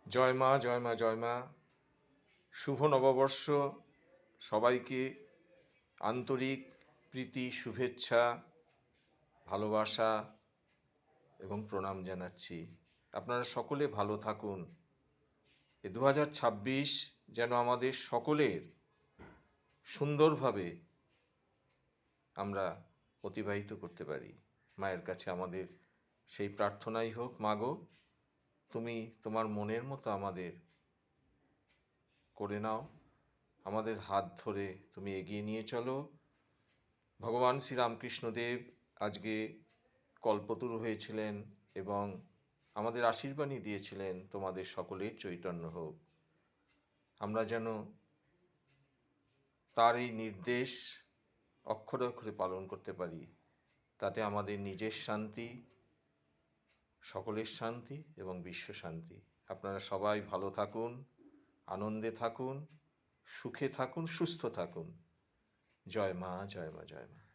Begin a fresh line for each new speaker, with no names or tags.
জয় মা, জয় মা, জয় মা। শুভ নববর্ষ। সবাইকে আন্তরিক প্রীতি, শুভেচ্ছা, ভালোবাসা এবং প্রণাম জানাচ্ছি। আপনারা সকলে ভালো থাকুন। এ 2026 যেন আমাদের সকলের সুন্দরভাবে আমরা অতিবাহিত করতে পারি। মায়ের কাছে আমাদের সেই প্রার্থনাই হোক, মাগো তুমি তোমার মনের মতো আমাদের করে নাও, আমাদের হাত ধরে তুমি এগিয়ে নিয়ে চলো। ভগবান শ্রীরামকৃষ্ণদেব আজকে কল্পতরু হয়েছিলেন এবং আমাদের আশীর্বাণী দিয়েছিলেন তোমাদের সকলের চৈতন্য হোক। আমরা যেন তার এই নির্দেশ অক্ষরে অক্ষরে পালন করতে পারি, তাতে আমাদের নিজের শান্তি, সকলের শান্তি এবং বিশ্ব শান্তি। আপনারা সবাই ভালো থাকুন, আনন্দে থাকুন, সুখে থাকুন, সুস্থ থাকুন। জয় মা, জয় মা, জয় মা।